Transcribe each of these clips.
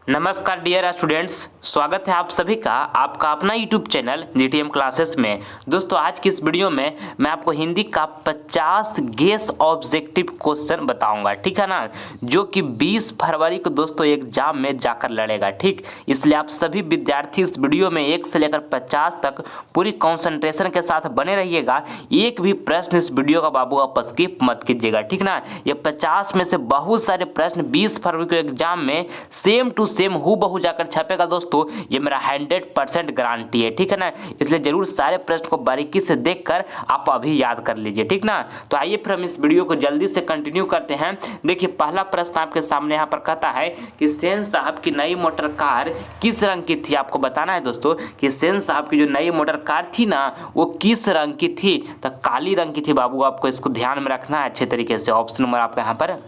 नमस्कार dear students, स्वागत है आप सभी का आपका अपना यूट्यूब चैनल जीटीएम क्लासेस में। दोस्तों आज की इस वीडियो में मैं आपको हिंदी का 50 गेस ऑब्जेक्टिव क्वेश्चन बताऊंगा, ठीक है ना, जो कि 20 फरवरी को दोस्तों एग्जाम में जाकर लड़ेगा। ठीक, इसलिए आप सभी विद्यार्थी इस वीडियो में 1 से लेकर 50 तक पूरी कॉन्सेंट्रेशन के साथ बने रहिएगा। एक भी प्रश्न इस वीडियो का बाबू आप स्किप मत कीजिएगा, ठीक ना। ये 50 में से बहुत सारे प्रश्न 20 फरवरी को एग्जाम में सेम टू सेम हूबहू जाकर छपेगा दोस्तों, ये मेरा 100% गारंटी है, ठीक है ना। इसलिए जरूर सारे प्रश्न को बारीकी से देखकर आप अभी याद कर लीजिए, ठीक ना। तो आइए फिर हम इस वीडियो को जल्दी से कंटिन्यू करते हैं। देखिए पहला प्रश्न आपके सामने यहाँ पर कहता है कि सेन साहब की नई मोटर कार किस रंग की थी। आपको बताना है दोस्तों कि सेन साहब की जो नई मोटर कार थी ना वो किस रंग की थी, तो काली रंग की थी बाबू। आपको इसको ध्यान में रखना है अच्छे तरीके से। ऑप्शन नंबर आपका यहाँ पर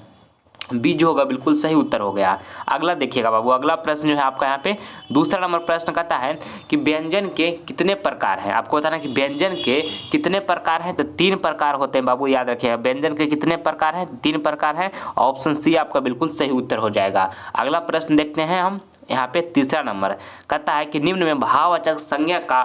बी जो होगा बिल्कुल सही उत्तर हो गया। अगला देखिएगा बाबू, अगला प्रश्न जो है आपका यहाँ पे दूसरा नंबर प्रश्न कहता है कि व्यंजन के कितने प्रकार हैं। आपको बताना कि व्यंजन के कितने प्रकार हैं, तो 3 प्रकार होते हैं बाबू, याद रखिएगा। व्यंजन के कितने प्रकार हैं, 3 प्रकार हैं। ऑप्शन सी आपका बिल्कुल सही उत्तर हो जाएगा। अगला प्रश्न देखते हैं हम यहाँ पे तीसरा नंबर कहता है कि निम्न में भाववाचक संज्ञा का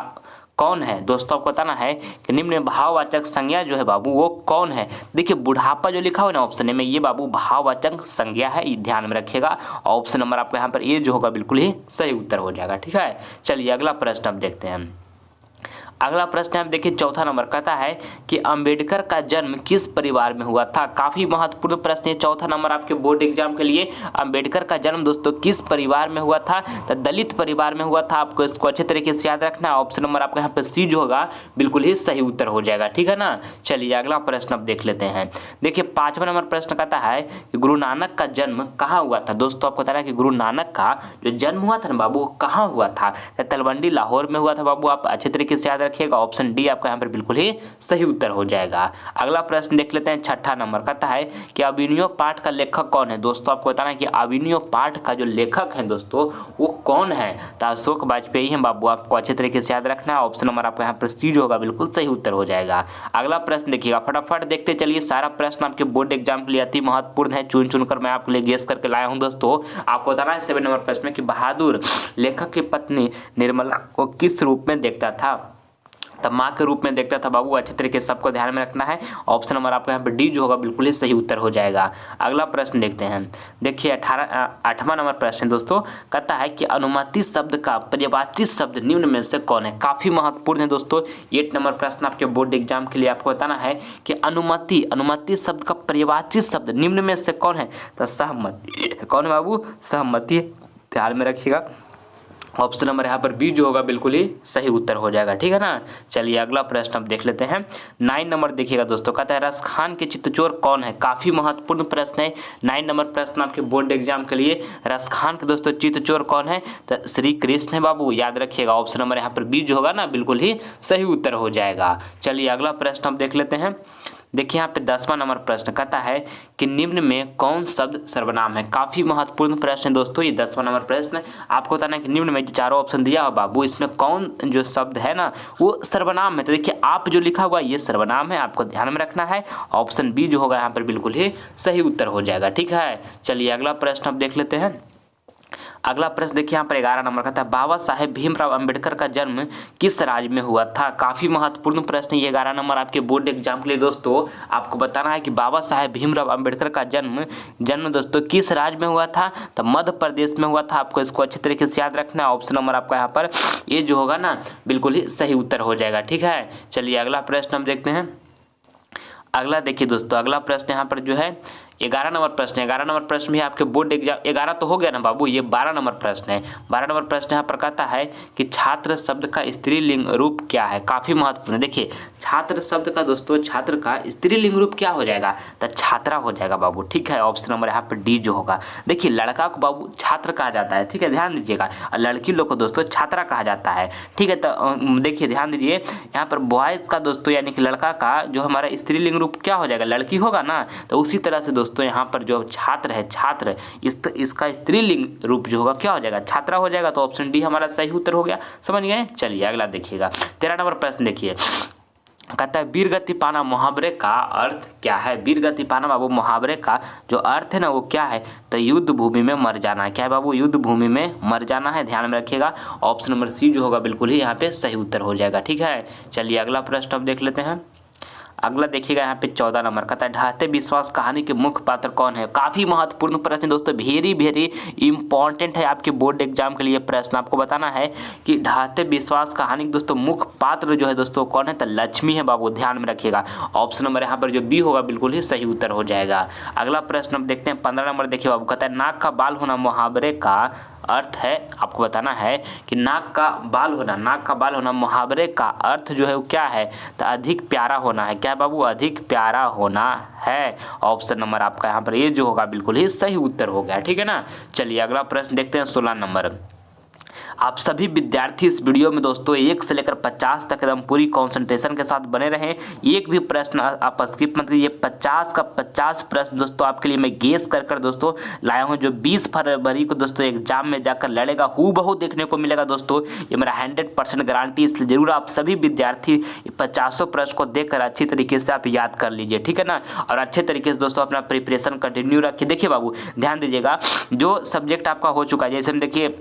कौन है। दोस्तों आपको बताना है कि निम्न में भाववाचक संज्ञा जो है बाबू वो कौन है। देखिए बुढ़ापा जो लिखा हुआ है ना ऑप्शन में, ये बाबू भाववाचक संज्ञा है, ये ध्यान में रखिएगा। ऑप्शन नंबर आपका यहाँ पर ये जो होगा बिल्कुल ही सही उत्तर हो जाएगा, ठीक है। चलिए अगला प्रश्न अब देखते हैं। अगला प्रश्न आप देखिए चौथा नंबर कहता है कि अंबेडकर का जन्म किस परिवार में हुआ था। काफी महत्वपूर्ण प्रश्न है, चौथा नंबर आपके बोर्ड एग्जाम के लिए। अंबेडकर का जन्म दोस्तों किस परिवार में हुआ था, तो दलित परिवार में हुआ था। आपको इसको अच्छे तरीके से याद रखना है। ऑप्शन नंबर आपका यहाँ पे सी जो होगा बिल्कुल ही सही उत्तर हो जाएगा, ठीक है ना। चलिए अगला प्रश्न अब देख लेते हैं। देखिए 5वां नंबर प्रश्न कहता है कि गुरु नानक का जन्म कहाँ हुआ था। दोस्तों आपको बता रहा है कि गुरु नानक का जो जन्म हुआ था ना बाबू कहाँ हुआ था, तलवंडी लाहौर में हुआ था बाबू। आप अच्छे तरीके से याद रखिएगा। ऑप्शन डी आपका यहाँ पर बिल्कुल ही सही उत्तर हो जाएगा। अगला प्रश्न देख लेते हैं। 6ठा नंबर कहता है कि अभिनव पाठ का लेखक कौन है। दोस्तों आपको बताना है कि अभिनव पाठ का जो लेखक है दोस्तों वो कौन है, तो अशोक वाजपेयी हैं बाबू। आपको अच्छे तरीके से याद रखना है। ऑप्शन नंबर आपका यहाँ पर सी जो होगा बिल्कुल सही उत्तर हो जाएगा। अगला प्रश्न देखिएगा, फटाफट देखते चलिए। सारा प्रश्न आपके बोर्ड एग्जाम के लिए अति महत्वपूर्ण है, चुन चुनकर मैं आपके लिए गेस करके लाया हूँ दोस्तों। आपको बताना है 7 नंबर प्रश्न में कि बहादुर लेखक की पत्नी निर्मला को किस रूप में देखता था, तब माँ के रूप में देखता था बाबू। अच्छे तरीके से सबको ध्यान में रखना है। ऑप्शन नंबर आपका यहाँ पर डी जो होगा बिल्कुल ही सही उत्तर हो जाएगा। अगला प्रश्न देखते हैं। देखिए 8वां नंबर प्रश्न दोस्तों कहता है कि अनुमति शब्द का पर्यायवाची शब्द निम्न में से कौन है। काफी महत्वपूर्ण है दोस्तों। 8 नंबर प्रश्न आपके बोर्ड एग्जाम के लिए आपको बताना है कि अनुमति शब्द का पर्यायवाची शब्द निम्न में से कौन है, तो सहमति। कौन है बाबू, सहमति, ध्यान में रखिएगा। ऑप्शन नंबर यहाँ पर बी जो होगा बिल्कुल ही सही उत्तर हो जाएगा, ठीक है ना। चलिए अगला प्रश्न अब देख लेते हैं। 9 नंबर देखिएगा दोस्तों, कहता है रसखान के चित्तचोर कौन है। काफी महत्वपूर्ण प्रश्न है। 9 नंबर प्रश्न आपके बोर्ड एग्जाम के लिए। रसखान के दोस्तों चित्तचोर कौन है, तो श्री कृष्ण है बाबू, याद रखिएगा। ऑप्शन नंबर यहाँ पर बी जो होगा ना बिल्कुल ही सही उत्तर हो जाएगा। चलिए अगला प्रश्न अब देख लेते हैं। देखिए यहाँ पे 10वां नंबर प्रश्न कहता है कि निम्न में कौन शब्द सर्वनाम है। काफी महत्वपूर्ण प्रश्न है दोस्तों ये 10वां नंबर प्रश्न। आपको बताना है कि निम्न में जो चारों ऑप्शन दिया हो बाबू इसमें कौन जो शब्द है ना वो सर्वनाम है। तो देखिए आप जो लिखा हुआ ये सर्वनाम है, आपको ध्यान में रखना है। ऑप्शन बी जो होगा यहाँ पर बिल्कुल ही सही उत्तर हो जाएगा, ठीक है। चलिए अगला प्रश्न अब देख लेते हैं। अगला प्रश्न देखिए यहाँ पर 11 नंबर का था, बाबा साहेब भीमराव अंबेडकर का जन्म किस राज्य में हुआ था। काफी महत्वपूर्ण प्रश्न ये 11 नंबर आपके बोर्ड एग्जाम के लिए दोस्तों। आपको बताना है कि बाबा साहेब भीमराव अंबेडकर का जन्म दोस्तों किस राज्य में हुआ था, तो मध्य प्रदेश में हुआ था। आपको इसको अच्छे तरीके से याद रखना है। ऑप्शन नंबर आपका यहाँ पर ये जो होगा ना बिल्कुल ही सही उत्तर हो जाएगा, ठीक है। चलिए अगला प्रश्न हम देखते हैं। अगला देखिए दोस्तों, अगला प्रश्न यहाँ पर जो है 11 नंबर प्रश्न है। 11 नंबर प्रश्न भी आपके बोर्ड एग्जाम 11 तो हो गया ना बाबू, ये 12 नंबर प्रश्न है। 12 नंबर प्रश्न यहाँ पर कहता है कि छात्र शब्द का स्त्रीलिंग रूप क्या है। काफी महत्वपूर्ण है। देखिए छात्र शब्द का दोस्तों छात्र का स्त्रीलिंग रूप क्या हो जाएगा, तो छात्रा हो जाएगा बाबू, ठीक है। ऑप्शन नंबर यहाँ पर डी जो होगा। देखिए लड़का को बाबू छात्र कहा जाता है, ठीक है, ध्यान दीजिएगा। और लड़की लोग को दोस्तों छात्रा कहा जाता है, ठीक है। तो देखिए ध्यान दीजिए यहाँ पर बॉयज का दोस्तों यानी कि लड़का का जो हमारा स्त्रीलिंग रूप क्या हो जाएगा, लड़की होगा ना। तो उसी तरह से दोस्तों यहाँ पर जो छात्र है छात्र इसका स्त्रीलिंग रूप जो होगा क्या हो जाएगा, छात्रा हो जाएगा। तो ऑप्शन डी हमारा सही उत्तर हो गया, समझ गए। चलिए अगला देखिएगा 13 नंबर प्रश्न देखिए। कहता है वीर गति पाना मुहावरे का अर्थ क्या है। वीर गति पाना बाबू मुहावरे का जो अर्थ है ना वो क्या है, तो युद्ध भूमि में मर जाना है। क्या है बाबू, युद्ध भूमि में मर जाना है, ध्यान में रखिएगा। ऑप्शन नंबर सी जो होगा बिल्कुल ही यहाँ पे सही उत्तर हो जाएगा। ठीक है, चलिए अगला प्रश्न अब देख लेते हैं। अगला देखिएगा यहाँ पे 14 नंबर कहता है ढाते विश्वास कहानी के मुख्य पात्र कौन है। काफ़ी महत्वपूर्ण प्रश्न दोस्तों, वेरी वेरी इंपॉर्टेंट है आपके बोर्ड एग्जाम के लिए प्रश्न। आपको बताना है कि ढाते विश्वास कहानी के दोस्तों मुख्य पात्र जो है दोस्तों कौन है, तो लक्ष्मी है बाबू, ध्यान में रखिएगा। ऑप्शन नंबर यहाँ पर जो बी होगा बिल्कुल ही सही उत्तर हो जाएगा। अगला प्रश्न अब देखते हैं 15 नंबर देखिए बाबू, कहता है नाक का बाल होना मुहावरे का अर्थ है। आपको बताना है कि नाक का बाल होना मुहावरे का अर्थ जो है वो क्या है, तो अधिक प्यारा होना है। क्या बाबू, अधिक प्यारा होना है। ऑप्शन नंबर आपका यहाँ पर ये जो होगा बिल्कुल ही सही उत्तर हो गया। ठीक है ना, चलिए अगला प्रश्न देखते हैं 16 नंबर। आप सभी विद्यार्थी इस वीडियो में दोस्तों 1 से लेकर 50 तक एकदम पूरी कंसंट्रेशन के साथ बने रहें। एक भी प्रश्न आप स्किप मत कीजिए। 50 का 50 प्रश्न दोस्तों आपके लिए मैं गेस कर दोस्तों लाया हूं, जो 20 फरवरी को दोस्तों एग्जाम में जाकर लड़ेगा हूबहू देखने को मिलेगा दोस्तों। ये मेरा 100% गारंटी, इसलिए जरूर आप सभी विद्यार्थी 50 प्रश्न को देखकर अच्छी तरीके से आप याद कर लीजिए। ठीक है ना, और अच्छे तरीके से दोस्तों अपना प्रिपरेशन कंटिन्यू रखिए। देखिए बाबू ध्यान दीजिएगा, जो सब्जेक्ट आपका हो चुका है, जैसे हम देखिए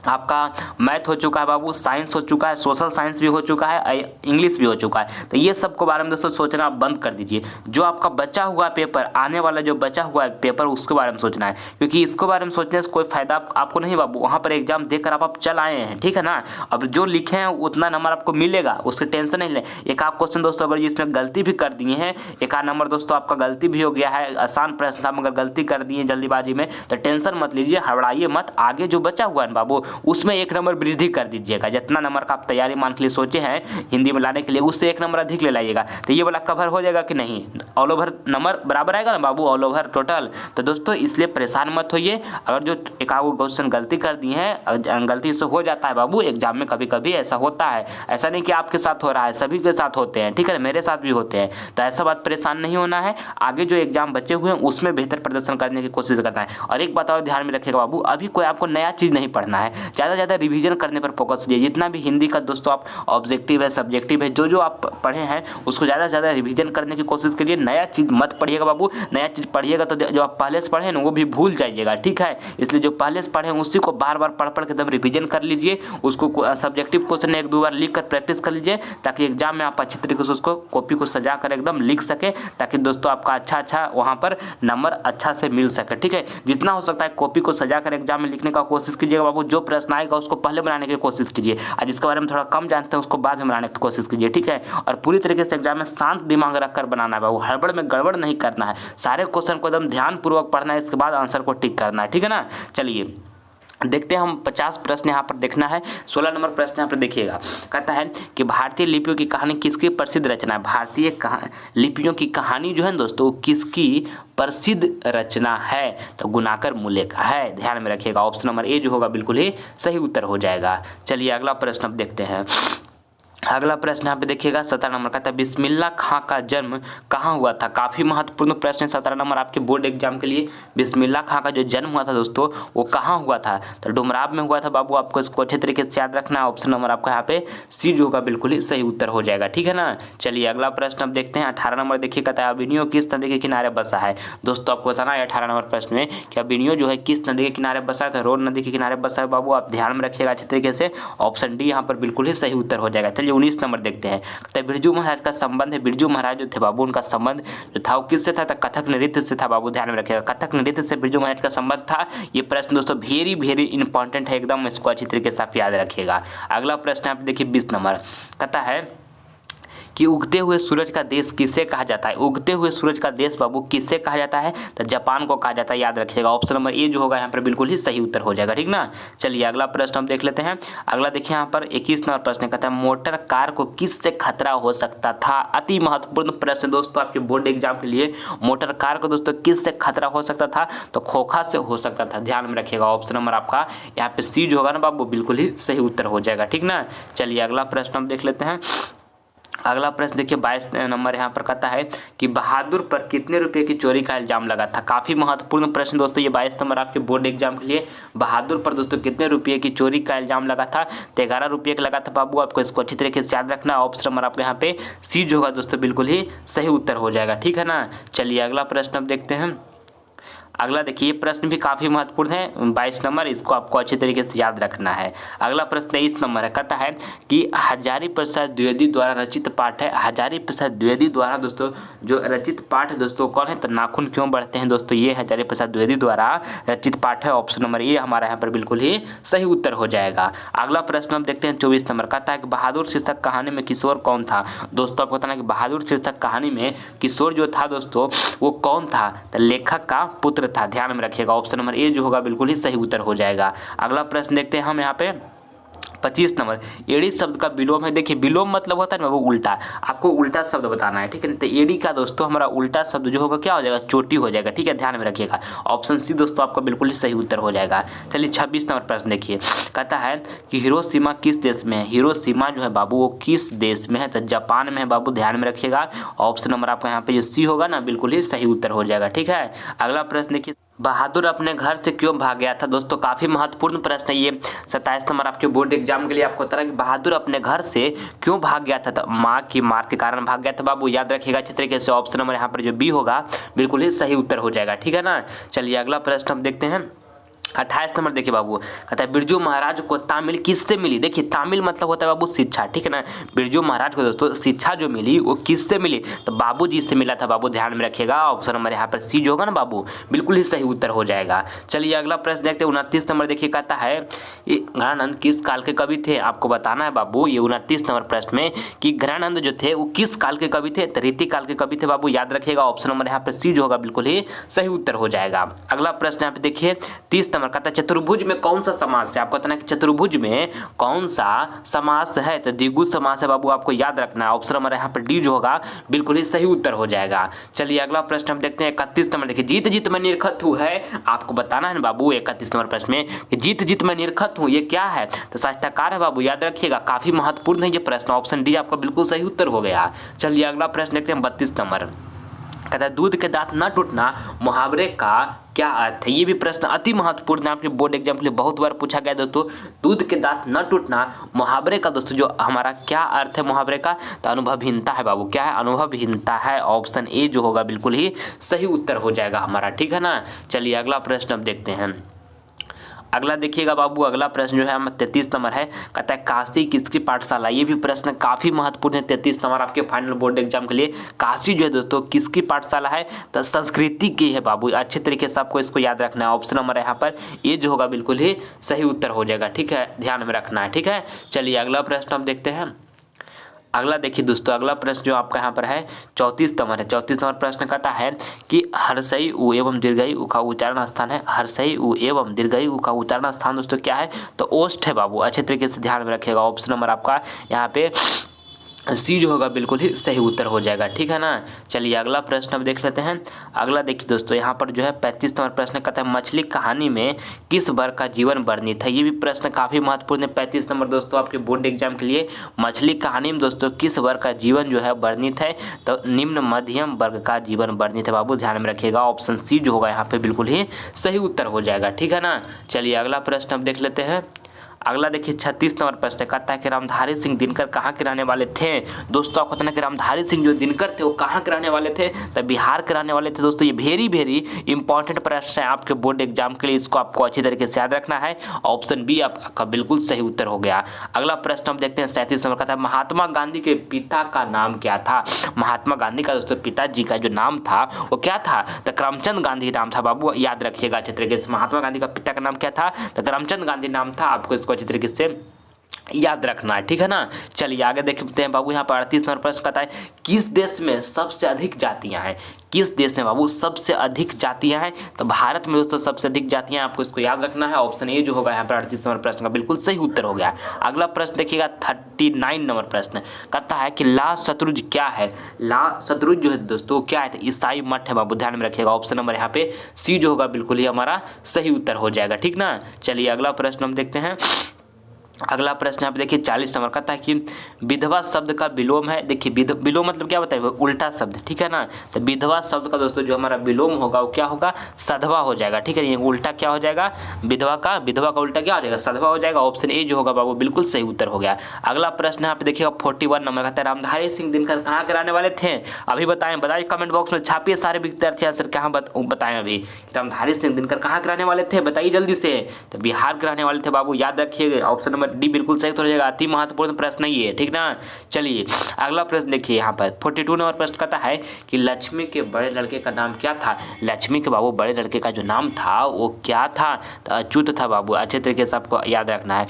आपका मैथ हो चुका है बाबू, साइंस हो चुका है, सोशल साइंस भी हो चुका है, इंग्लिश भी हो चुका है, तो ये सब के बारे में दोस्तों सोचना आप बंद कर दीजिए। जो आपका बचा हुआ पेपर, आने वाला जो बचा हुआ है पेपर, उसके बारे में सोचना है, क्योंकि इसके बारे में सोचने से कोई फायदा आपको नहीं बाबू। वहाँ पर एग्जाम देकर आप चल आए हैं, ठीक है ना। अब जो लिखे हैं उतना नंबर आपको मिलेगा, उसकी टेंशन नहीं ले। एक आप क्वेश्चन दोस्तों अगर इसमें गलती भी कर दिए हैं, एक आध नंबर दोस्तों आपका गलती भी हो गया है, आसान प्रश्न था मगर गलती कर दिए जल्दीबाजी में, तो टेंशन मत लीजिए, हड़बड़ाइए मत। आगे जो बचा हुआ है बाबू उसमें 1 नंबर वृद्धि कर दीजिएगा। जितना नंबर का आप तैयारी मान के लिए सोचे हैं हिंदी में लाने के लिए, उससे 1 नंबर अधिक ले लाइएगा, तो ये वाला कवर हो जाएगा कि नहीं। ऑल ओवर नंबर बराबर आएगा ना बाबू, ऑल ओवर टोटल। तो दोस्तों इसलिए परेशान मत होइए। अगर जो एक आध क्वेश्चन गलती कर दिए हैं, गलती से हो जाता है बाबू एग्जाम में, कभी कभी ऐसा होता है। ऐसा नहीं कि आपके साथ हो रहा है, सभी के साथ होते हैं, ठीक है, मेरे साथ भी होते हैं। तो ऐसा बात परेशान नहीं होना है। आगे जो एग्जाम बचे हुए हैं उसमें बेहतर प्रदर्शन करने की कोशिश करना है। और एक बात और ध्यान में रखिएगा बाबू, अभी कोई आपको नया चीज़ नहीं पढ़ना है, ज़्यादा से ज़्यादा रिवीजन करने पर फोकस कीजिए। जितना भी हिंदी का दोस्तों आप ऑब्जेक्टिव है, सब्जेक्टिव है, जो जो आप पढ़े हैं उसको ज़्यादा से ज़्यादा रिवीजन करने की कोशिश करिए। नया चीज़ मत पढ़िएगा बाबू, नया चीज़ पढ़िएगा तो जो आप पहले से पढ़े ना वो भी भूल जाइएगा, ठीक है। इसलिए जो पहले से पढ़े उसी को बार बार पढ़ के एकदम रिवीजन कर लीजिए। उसको सब्जेक्टिव क्वेश्चन 1-2 बार लिख कर प्रैक्टिस कर लीजिए, ताकि एग्जाम में आप अच्छी तरीके से उसको कॉपी को सजा कर एकदम लिख सके, ताकि दोस्तों आपका अच्छा वहाँ पर नंबर अच्छा से मिल सके, ठीक है। जितना हो सकता है कॉपी को सजा कर एग्जाम में लिखने का कोशिश कीजिएगा बाबू। जो प्रश्न आएगा उसको पहले बनाने की कोशिश कीजिए, और जिसके बारे में थोड़ा कम जानते हैं उसको बाद में बनाने की कोशिश कीजिए, ठीक है। और पूरी तरीके से एग्जाम में शांत दिमाग रखकर बनाना है बाबू, हड़बड़ में गड़बड़ नहीं करना है। सारे क्वेश्चन को एकदम ध्यानपूर्वक पढ़ना है, इसके बाद आंसर को टिक करना है, ठीक है ना। चलिए देखते हैं हम 50 प्रश्न यहाँ पर देखना है। 16 नंबर प्रश्न यहाँ पर देखिएगा, कहता है कि भारतीय लिपियों की कहानी किसकी प्रसिद्ध रचना है। भारतीय लिपियों की कहानी जो है दोस्तों किसकी प्रसिद्ध रचना है, तो गुणाकर मूल्य का है, ध्यान में रखिएगा। ऑप्शन नंबर ए जो होगा बिल्कुल ही सही उत्तर हो जाएगा। चलिए अगला प्रश्न अब देखते हैं। अगला प्रश्न यहाँ पे देखिएगा 17 नंबर का था बिस्मिल्लाह खां का जन्म कहाँ हुआ था। काफ़ी महत्वपूर्ण प्रश्न है 17 नंबर आपके बोर्ड एग्जाम के लिए। बिस्मिल्लाह खां का जो जन्म हुआ था दोस्तों वो कहाँ हुआ था, तो डुमराव में हुआ था बाबू। आपको इसको अच्छे तरीके से याद रखना है। ऑप्शन नंबर आपका यहाँ पे सी जो होगा बिल्कुल ही सही उत्तर हो जाएगा, ठीक है ना। चलिए अगला प्रश्न अब देखते हैं। 18 नंबर देखिए, कहता है अभिनयो किस नदी के किनारे बसा है। दोस्तों आपको बताना है 18 नंबर प्रश्न में कि अभिनयो जो है किस नदी के किनारे बसा है, तो रोन नदी के किनारे बसा है बाबू। आप ध्यान में रखिएगा अच्छे तरीके से। ऑप्शन डी यहाँ पर बिल्कुल ही सही उत्तर हो जाएगा। चलिए 19 नंबर देखते हैं। तो बिरजू महाराज का संबंध है, बिरजू महाराज जो थे बाबू उनका संबंध जो था वो किससे था, तो कथक नृत्य से था बाबू, ध्यान में रखिएगा। कथक नृत्य से बिरजू महाराज का संबंध था। ये प्रश्न दोस्तों वेरी वेरी इंपॉर्टेंट है, एकदम इसको अच्छी तरीके से आप याद रखिएगा। अगला प्रश्न आप देखिए 20 नंबर, कहता है कि उगते हुए सूरज का देश किसे कहा जाता है। उगते हुए सूरज का देश बाबू किसे कहा जाता है, तो जापान को कहा जाता है, याद रखिएगा। ऑप्शन नंबर ए जो होगा यहाँ पर बिल्कुल ही सही उत्तर हो जाएगा, ठीक ना। चलिए अगला प्रश्न हम देख लेते हैं। अगला देखिए यहाँ पर 21 नंबर प्रश्न कहता है मोटर कार को किससे खतरा हो सकता था। अति महत्वपूर्ण प्रश्न दोस्तों आपके बोर्ड एग्जाम के लिए। मोटर कार को दोस्तों किससे खतरा हो सकता था, तो खोखा से हो सकता था, ध्यान में रखिएगा। ऑप्शन नंबर आपका यहाँ पे सी जो होगा ना बाबू बिल्कुल ही सही उत्तर हो जाएगा, ठीक ना। चलिए अगला प्रश्न हम देख लेते हैं। अगला प्रश्न देखिए 22 नंबर यहाँ पर कहता है कि बहादुर पर कितने रुपए की चोरी का इल्जाम लगा था। काफ़ी महत्वपूर्ण प्रश्न दोस्तों ये 22 नंबर आपके बोर्ड एग्जाम के लिए। बहादुर पर दोस्तों कितने रुपये की चोरी का इल्जाम लगा था, तो 11 रुपये का लगा था बाबू। आपको इसको अच्छी तरीके से याद रखना है। ऑप्शन नंबर आपको यहाँ पे सी जो होगा दोस्तों बिल्कुल ही सही उत्तर हो जाएगा, ठीक है ना। चलिए अगला प्रश्न अब देखते हैं। अगला देखिए ये प्रश्न भी काफ़ी महत्वपूर्ण है 22 नंबर, इसको आपको अच्छी तरीके से याद रखना है। अगला प्रश्न 23 नंबर है, कहता है कि हजारी प्रसाद द्विवेदी द्वारा रचित पाठ है। हजारी प्रसाद द्विवेदी द्वारा दोस्तों जो रचित पाठ है दोस्तों कौन है, तो नाखून क्यों बढ़ते हैं दोस्तों, ये हजारी प्रसाद द्विवेदी द्वारा रचित पाठ है। ऑप्शन नंबर ये हमारा यहाँ पर बिल्कुल ही सही उत्तर हो जाएगा। अगला प्रश्न हम देखते हैं 24 नंबर, कहता है कि बहादुर शीर्षक कहानी में किशोर कौन था। दोस्तों आपको बताना है कि बहादुर शीर्षक कहानी में किशोर जो था दोस्तों वो कौन था, तो लेखक का पुत्र था, ध्यान में रखिएगा। ऑप्शन नंबर ए जो होगा बिल्कुल ही सही उत्तर हो जाएगा। अगला प्रश्न देखते हैं हम यहाँ पे 25 नंबर, एड़ी शब्द का विलोम है। देखिए विलोम मतलब होता है ना वो उल्टा, आपको उल्टा शब्द बताना है, ठीक है। तो एड़ी का दोस्तों हमारा उल्टा शब्द जो होगा क्या हो जाएगा, चोटी हो जाएगा, ठीक है, ध्यान में रखिएगा। ऑप्शन सी दोस्तों आपका बिल्कुल ही सही उत्तर हो जाएगा। चलिए 26 नंबर प्रश्न देखिए, कहता है कि हिरोशिमा किस देश में है। हिरोशिमा जो है बाबू वो किस देश में है, तो जापान में है बाबू, ध्यान में रखिएगा। ऑप्शन नंबर आपका यहाँ पे जो सी होगा ना बिल्कुल ही सही उत्तर हो जाएगा, ठीक है। अगला प्रश्न देखिए, बहादुर अपने घर से क्यों भाग गया था। दोस्तों काफ़ी महत्वपूर्ण प्रश्न है ये, 27 नंबर आपके बोर्ड एग्जाम के लिए। आपको पता है कि बहादुर अपने घर से क्यों भाग गया था, तो माँ की मार के कारण भाग गया था बाबू, याद रखिएगा अच्छे तरीके से। ऑप्शन नंबर यहाँ पर जो बी होगा बिल्कुल ही सही उत्तर हो जाएगा, ठीक है ना। चलिए अगला प्रश्न हम देखते हैं 28 नंबर देखिए बाबू, कहता है बिरजू महाराज को तामिल किससे मिली। देखिए तामिल मतलब होता है बाबू शिक्षा, ठीक है ना। बिरजू महाराज को दोस्तों शिक्षा जो मिली वो किससे मिली, तो बाबूजी से मिला था बाबू, ध्यान में रखिएगा। ऑप्शन नंबर यहाँ पर सी जो होगा ना बाबू बिल्कुल ही सही उत्तर हो जाएगा। चलिए अगला प्रश्न देखते हैं 29 नंबर देखिए, कहता है ये गणानंद किस काल के कवि थे। आपको बताना है बाबू ये 29 नंबर प्रश्न में कि गणानंद जो थे वो किस काल के कवि थे, तो रीति काल के कवि थे बाबू, याद रखिएगा। ऑप्शन नंबर यहाँ पर सी जो होगा बिल्कुल ही सही उत्तर हो जाएगा। अगला प्रश्न यहाँ पे देखिए 30 नंबर, कहता है चतुर्भुज में कौन सा समास है। आपको बताना है कि चतुर्भुज में कौन सा समास है, तो द्विगु समास है बाबू, आपको याद रखना है। ऑप्शन नंबर यहाँ पर डी जो होगा बिल्कुल ही सही उत्तर हो जाएगा। चलिए अगला प्रश्न हम देखते हैं 31 नंबर देखिए, जीत जीत में निरखत हूँ है। आपको बताना है बाबू 31 नंबर प्रश्न में कि जीत जीत में निरखत हूँ ये क्या है, तो साहित्यकार है बाबू, याद रखिएगा। काफी महत्वपूर्ण है ये प्रश्न, ऑप्शन डी आपका बिल्कुल सही उत्तर हो गया। चलिए अगला प्रश्न देखते हैं 32 नंबर, कहता है दूध के दांत न टूटना मुहावरे का क्या अर्थ है। ये भी प्रश्न अति महत्वपूर्ण है, आपके बोर्ड एग्जाम के लिए बहुत बार पूछा गया दोस्तों। दूध के दांत न टूटना मुहावरे का दोस्तों जो हमारा क्या अर्थ है मुहावरे का, तो अनुभवहीनता है बाबू, क्या है, अनुभवहीनता है। ऑप्शन ए जो होगा बिल्कुल ही सही उत्तर हो जाएगा हमारा, ठीक है ना। चलिए अगला प्रश्न अब देखते हैं। अगला देखिएगा बाबू, अगला प्रश्न जो है 33 नंबर है, कहता है काशी किसकी पाठशाला। ये भी प्रश्न काफ़ी महत्वपूर्ण है, 33 नंबर आपके फाइनल बोर्ड एग्जाम के लिए। काशी जो है दोस्तों किसकी पाठशाला है, तो संस्कृति की है बाबू, अच्छे तरीके से आपको इसको याद रखना है। ऑप्शन नंबर यहाँ पर ये जो होगा बिल्कुल ही सही उत्तर हो जाएगा, ठीक है, ध्यान में रखना है, ठीक है। चलिए अगला प्रश्न हम देखते हैं। अगला देखिए दोस्तों, अगला प्रश्न जो आपका यहाँ पर है 34 नंबर है। 34 नंबर प्रश्न कहता है कि हर्षई उ एवं दीर्घई उ का उच्चारण स्थान है। हर्षई उ एवं दीर्घई उ का उच्चारण स्थान दोस्तों क्या है, तो ओष्ठ है बाबू, अच्छे तरीके से ध्यान में रखिएगा। ऑप्शन नंबर आपका यहाँ पे सी जो होगा बिल्कुल ही सही उत्तर हो जाएगा, ठीक है ना। चलिए अगला प्रश्न अब देख लेते हैं। अगला देखिए दोस्तों यहाँ पर जो है 35 नंबर प्रश्न कहता है मछली कहानी में किस वर्ग का जीवन वर्णित है। ये भी प्रश्न काफ़ी महत्वपूर्ण है, 35 नंबर दोस्तों आपके बोर्ड एग्जाम के लिए। मछली कहानी में दोस्तों किस वर्ग का जीवन जो है वर्णित है, तो निम्न मध्यम वर्ग का जीवन वर्णित है बाबू, ध्यान में रखिएगा। ऑप्शन सी जो होगा यहाँ पे बिल्कुल ही सही उत्तर हो जाएगा, ठीक है ना। चलिए अगला प्रश्न अब देख लेते हैं। अगला देखिए 36 नंबर प्रश्न कहता है कि रामधारी सिंह दिनकर कहाँ के रहने वाले थे। दोस्तों आपको पता है कि रामधारी सिंह जो दिनकर थे वो कहाँ के रहने वाले थे, तो बिहार के रहने वाले थे दोस्तों। ये वेरी इंपॉर्टेंट प्रश्न है आपके बोर्ड एग्जाम के लिए, इसको आपको अच्छी तरीके से याद रखना है। ऑप्शन बी आपका बिल्कुल सही उत्तर हो गया। अगला प्रश्न हम देखते हैं 37 नंबर कहता है महात्मा गांधी के पिता का नाम क्या था। महात्मा गांधी का दोस्तों पिताजी का जो नाम था वो क्या था, तो करमचंद गांधी नाम था बाबू, याद रखिएगा अच्छे तरीके से। महात्मा गांधी का पिता का नाम क्या था, तो करमचंद गांधी नाम था, आपको इसको अच्छी तरीके से याद रखना है, ठीक है ना। चलिए आगे देखते हैं बाबू, यहाँ पर 38 नंबर प्रश्न कहता है किस देश में सबसे अधिक जातियां हैं। किस देश में बाबू सबसे अधिक जातियां हैं, तो भारत में दोस्तों सबसे अधिक जातियां हैं, आपको इसको याद रखना है। ऑप्शन ए जो होगा यहाँ पर 38 नंबर प्रश्न का बिल्कुल सही उत्तर हो गया। अगला प्रश्न देखिएगा 39 नंबर प्रश्न कहता है कि ला शत्रुज क्या है। ला शत्रुज जो है दोस्तों क्या है, तो ईसाई मठ है बाबू, ध्यान में रखिएगा। ऑप्शन नंबर यहाँ पे सी जो होगा बिल्कुल ही हमारा सही उत्तर हो जाएगा, ठीक ना। चलिए अगला प्रश्न हम देखते हैं। अगला प्रश्न यहाँ पे देखिए 40 नंबर का था कि विधवा शब्द का विलोम है। देखिए विलोम मतलब क्या बताइए, उल्टा शब्द, ठीक है ना। तो विधवा शब्द का दोस्तों जो हमारा विलोम होगा वो क्या होगा, सधवा हो जाएगा, ठीक है। ये उल्टा क्या हो जाएगा, विधवा का उल्टा क्या हो जाएगा, सधवा हो जाएगा। ऑप्शन ए जो होगा बाबू बिल्कुल सही उत्तर हो गया। अगला प्रश्न यहाँ पे देखिएगा 41 नंबर का था, रामधारी सिंह दिनकर कहाँ के रहने वाले थे, अभी बताएं, बताइए कमेंट बॉक्स में, छापिए सारे विद्यार्थी आंसर कहाँ बताएं अभी। रामधारी सिंह दिनकर कहाँ के रहने वाले थे, बताइए जल्दी से। तो बिहार के रहने वाले थे बाबू, याद रखिएगा। ऑप्शन नंबर डी बिल्कुल सही हो जाएगा। अति महत्वपूर्ण प्रश्न ही है, ठीक ना। चलिए अगला प्रश्न देखिए यहाँ पर 42 नंबर प्रश्न कहता है कि लक्ष्मी के बड़े लड़के का नाम क्या था। लक्ष्मी के बाबू बड़े लड़के का जो नाम था वो क्या था, तो अच्युत था बाबू। अच्छे तरीके से आपको याद रखना है।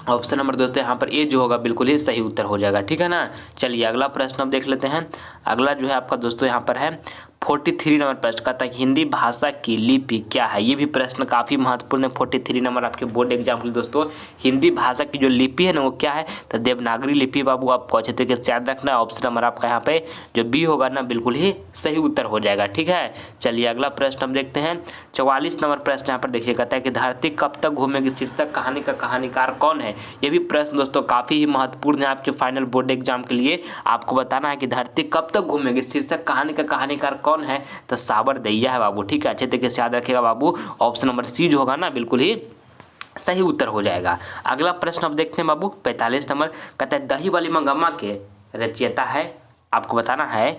ऑप्शन नंबर दोस्तों यहाँ पर ए जो होगा बिल्कुल ही सही उत्तर हो जाएगा, ठीक है ना। चलिए अगला प्रश्न हम देख लेते हैं। अगला जो है आपका दोस्तों यहाँ पर है 43 नंबर प्रश्न कहता है हिंदी भाषा की लिपि क्या है। ये भी प्रश्न काफ़ी महत्वपूर्ण है। 43 नंबर आपके बोर्ड एग्जाम के लिए दोस्तों, हिंदी भाषा की जो लिपि है ना वो क्या है, तो देवनागरी लिपि बाबू, आपको अच्छे तरीके से याद रखना है। ऑप्शन नंबर आपका यहाँ पे जो बी होगा ना बिल्कुल ही सही उत्तर हो जाएगा, ठीक है। चलिए अगला प्रश्न हम देखते हैं 44 नंबर प्रश्न यहाँ पर देखिए कहता है कि धरती कब तक घूमेगी शीर्षक कहानी का कहानीकार कौन है। ये भी प्रश्न दोस्तों काफ़ी ही महत्वपूर्ण है आपके फाइनल बोर्ड एग्जाम के लिए। आपको बताना है कि धरती कब तक घूमेगी शीर्षक कहानी का कहानीकार कौन है, तो साबरदैया है बाबू, ठीक है। अच्छे तरीके से याद रखिएगा बाबू। ऑप्शन नंबर सी जो होगा ना बिल्कुल ही सही उत्तर हो जाएगा। अगला प्रश्न अब देखते हैं बाबू 45 नंबर कहता है दही वाली मंगम्मा के रचयिता है। आपको बताना है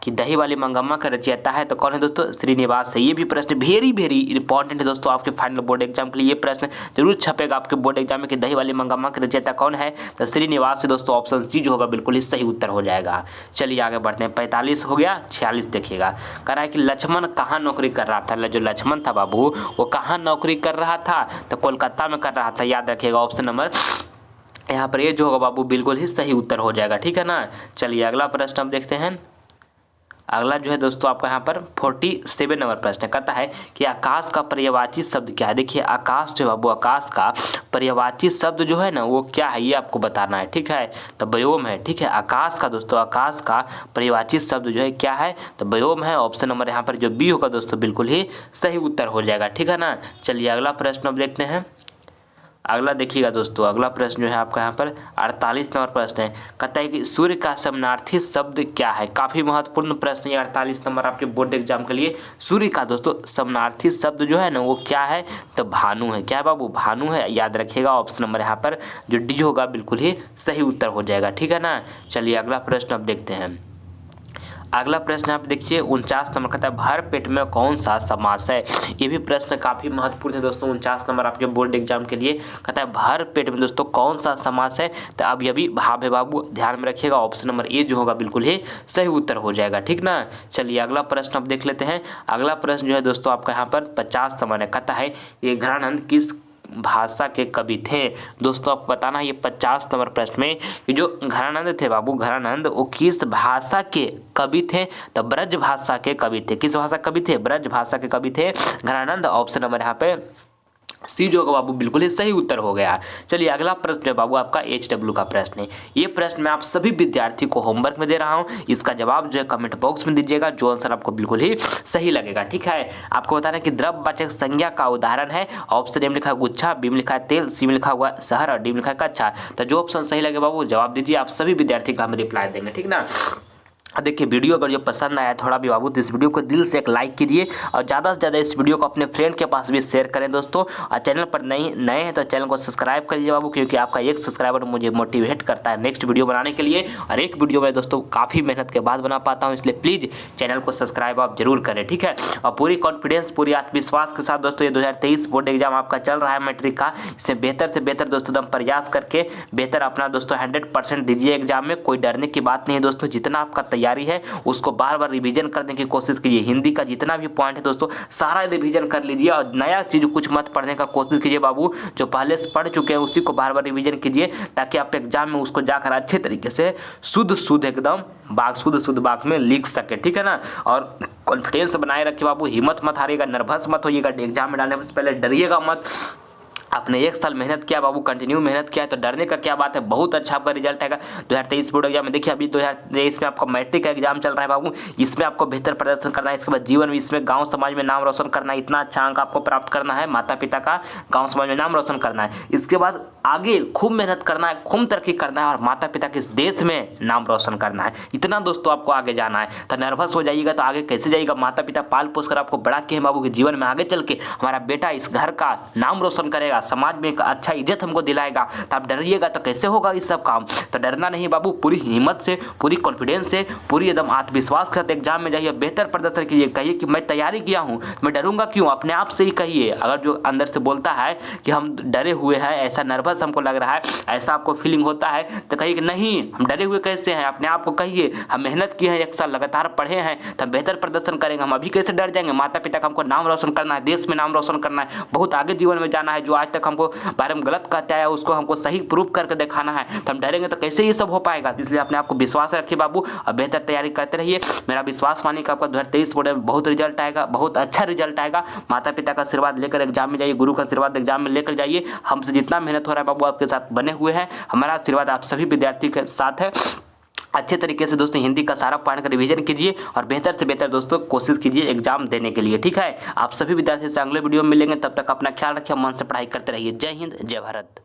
कि दही वाली मंगम्मा का रचयिता है तो कौन है दोस्तों, श्रीनिवास है। ये भी प्रश्न वेरी इंपॉर्टेंट है दोस्तों आपके फाइनल बोर्ड एग्जाम के लिए। ये प्रश्न जरूर छपेगा आपके बोर्ड एग्जाम में कि दही वाली मंगम्मा के रचयिता कौन है, तो श्रीनिवास से दोस्तों। ऑप्शन सी जो होगा बिल्कुल ही सही उत्तर हो जाएगा। चलिए आगे बढ़ते हैं। 45 हो गया, 46 देखिएगा कह रहा है कि लक्ष्मण कहाँ नौकरी कर रहा था। जो लक्ष्मण था बाबू वो कहाँ नौकरी कर रहा था, तो कोलकाता में कर रहा था, याद रखिएगा। ऑप्शन नंबर यहाँ पर ये जो होगा बाबू बिल्कुल ही सही उत्तर हो जाएगा, ठीक है ना। चलिए अगला प्रश्न हम देखते हैं। अगला जो है दोस्तों आपका यहाँ पर 47 नंबर प्रश्न कहता है कि आकाश का पर्यायवाची शब्द क्या है। देखिए आकाश जो है बाबू, आकाश का पर्यायवाची शब्द जो है ना वो क्या है, ये आपको बताना है, ठीक है। तो व्योम है, ठीक है। आकाश का दोस्तों, आकाश का पर्यायवाची शब्द जो है क्या है, तो व्योम है। ऑप्शन नंबर यहाँ पर जो बी होगा दोस्तों बिल्कुल ही सही उत्तर हो जाएगा, ठीक है ना। चलिए अगला प्रश्न अब देखते हैं। अगला देखिएगा दोस्तों, अगला प्रश्न जो है आपका यहाँ पर 48 नंबर प्रश्न है कहता है कि सूर्य का समानार्थी शब्द क्या है। काफ़ी महत्वपूर्ण प्रश्न है 48 नंबर आपके बोर्ड एग्जाम के लिए। सूर्य का दोस्तों समानार्थी शब्द जो है ना वो क्या है, तो भानु है। क्या है बाबू, भानु है, याद रखिएगा। ऑप्शन नंबर यहाँ पर जो डी होगा बिल्कुल ही सही उत्तर हो जाएगा, ठीक है ना। चलिए अगला प्रश्न अब देखते हैं। अगला प्रश्न आप देखिए 49 नंबर कहता है भर पेट में कौन सा समास है। ये भी प्रश्न काफ़ी महत्वपूर्ण है दोस्तों 49 नंबर आपके बोर्ड एग्जाम के लिए। कहता है भर पेट में दोस्तों कौन सा समास है, तो अब ये भी भाव है बाबू, ध्यान में रखिएगा। ऑप्शन नंबर ए जो होगा बिल्कुल ही सही उत्तर हो जाएगा, ठीक ना। चलिए अगला प्रश्न अब देख लेते हैं। अगला प्रश्न जो है दोस्तों आपका यहाँ पर 50 नंबर है कहता है ये घरानंद किस भाषा के कवि थे। दोस्तों आपको बताना है ये 50 नंबर प्रश्न में कि जो घरानंद थे बाबू, घरानंद वो किस भाषा के कवि थे, तो ब्रज भाषा के कवि थे। किस भाषा के कवि थे, ब्रज भाषा के कवि थे घरानंद। ऑप्शन नंबर यहाँ पे सी जो होगा बाबू बिल्कुल ही सही उत्तर हो गया। चलिए अगला प्रश्न है बाबू आपका HW का प्रश्न है। ये प्रश्न मैं आप सभी विद्यार्थी को होमवर्क में दे रहा हूँ, इसका जवाब जो है कमेंट बॉक्स में दीजिएगा, जो आंसर आपको बिल्कुल ही सही लगेगा, ठीक है। आपको बताना है कि द्रव्यवाचक संज्ञा का उदाहरण है। ऑप्शन ए में लिखा है गुच्छा, बी में लिखा है तेल, सी में लिखा हुआ है शहर और डी में लिखा है कच्चा। तो जो ऑप्शन सही लगे बाबू जवाब दीजिए, आप सभी विद्यार्थी का हम रिप्लाई देंगे, ठीक ना। देखिए वीडियो अगर जो पसंद आया थोड़ा भी बाबू तो इस वीडियो को दिल से एक लाइक कीजिए और ज़्यादा से ज़्यादा इस वीडियो को अपने फ्रेंड के पास भी शेयर करें दोस्तों। और चैनल पर नए हैं तो चैनल को सब्सक्राइब कर लीजिए बाबू, क्योंकि आपका एक सब्सक्राइबर मुझे मोटिवेट करता है नेक्स्ट वीडियो बनाने के लिए। और एक वीडियो मैं दोस्तों काफ़ी मेहनत के बाद बना पाता हूँ, इसलिए प्लीज़ चैनल को सब्सक्राइब आप जरूर करें, ठीक है। और पूरी कॉन्फिडेंस पूरी आत्मविश्वास के साथ दोस्तों ये 2023 बोर्ड एग्जाम आपका चल रहा है मैट्रिक का, इससे बेहतर से बेहतर दोस्तों एकदम प्रयास करके बेहतर अपना दोस्तों 100% दीजिए एग्जाम में। कोई डरने की बात नहीं है दोस्तों, जितना आपका तैयारी है उसको बार बार रिवीजन करने की कोशिश कीजिए। हिंदी का जितना भी पॉइंट है दोस्तों सारा रिवीजन कर लीजिए और नया चीज़ कुछ मत पढ़ने का कोशिश कीजिए बाबू। जो पहले से पढ़ चुके हैं उसी को बार बार रिवीजन कीजिए, ताकि आप एग्जाम में उसको जाकर अच्छे तरीके से शुद्ध एकदम शुद्ध बाग में लिख सके, ठीक है ना। और कॉन्फिडेंस बनाए रखिए बाबू, हिम्मत मत हारिएगा, नर्वस मत होइएगा, एग्जाम में डालने से पहले डरिएगा मत। आपने 1 साल मेहनत किया बाबू, कंटिन्यू मेहनत किया है, तो डरने का क्या बात है। बहुत अच्छा आपका रिजल्ट आएगा 2023 बोर्ड एग्जाम में। देखिए अभी 2023 में आपका मैट्रिक का एग्जाम चल रहा है बाबू, इसमें आपको बेहतर प्रदर्शन करना है। इसके बाद जीवन में इसमें गाँव समाज में नाम रोशन करना है, इतना अच्छा अंक आपको प्राप्त करना है, माता पिता का गाँव समाज में नाम रोशन करना है। इसके बाद आगे खूब मेहनत करना है, खूब तरक्की करना है और माता पिता के इस देश में नाम रोशन करना है। इतना दोस्तों आपको आगे जाना है। तो नर्वस हो जाइएगा तो आगे कैसे जाइएगा। माता पिता पाल पोस कर आपको बड़ा किए हैं बाबू के जीवन में आगे चल के हमारा बेटा इस घर का नाम रोशन करेगा, समाज में एक अच्छा इज्जत हमको दिलाएगा। तो आप डरिएगा तो कैसे होगा इस सब काम। तो डरना नहीं बाबू, पूरी हिम्मत से, पूरी कॉन्फिडेंस से, पूरी एकदम आत्मविश्वास के साथ एग्जाम में जाइए, बेहतर प्रदर्शन कीजिए। कहिए कि मैं तैयारी किया हूँ, मैं डरूंगा क्यों, अपने आप से ही कहिए। अगर जो अंदर से बोलता है कि हम डरे हुए हैं, ऐसा नर्वस हमको लग रहा है, ऐसा आपको फीलिंग होता है, तो कहिए कि नहीं हम डरे हुए कैसे हैं। अपने आप को कहिए हम मेहनत किए हैं, 1 साल लगातार पढ़े हैं, तो हम बेहतर प्रदर्शन करेंगे। हम अभी कैसे डर जाएंगे। माता पिता का हमको नाम रोशन करना है, देश में नाम रोशन करना है, बहुत आगे जीवन में जाना है। जो आज तक हमको बारे में गलत कहते आया उसको हमको सही प्रूव करके दिखाना है। तो हम डरेंगे तो कैसे ये सब हो पाएगा। इसलिए अपने आप को विश्वास रखिए बाबू और बेहतर तैयारी करते रहिए। मेरा विश्वास मानिए कि आपका 2023 बोर्ड में बहुत रिजल्ट आएगा, बहुत अच्छा रिजल्ट आएगा। माता पिता का आशीर्वाद लेकर एग्जाम में जाइए, गुरु का आशीर्वाद एग्जाम में लेकर जाइए। हमसे जितना मेहनत हो रहा है बाबू आपके साथ बने हुए हैं, हमारा आशीर्वाद आप सभी विद्यार्थी के साथ है। अच्छे तरीके से दोस्तों हिंदी का सारा पॉइंट का रिवीजन कीजिए और बेहतर से बेहतर दोस्तों कोशिश कीजिए एग्जाम देने के लिए। ठीक है, आप सभी विद्यार्थी से अगले वीडियो में मिलेंगे। तब तक अपना ख्याल रखिए, मन से पढ़ाई करते रहिए। जय हिंद, जय भारत।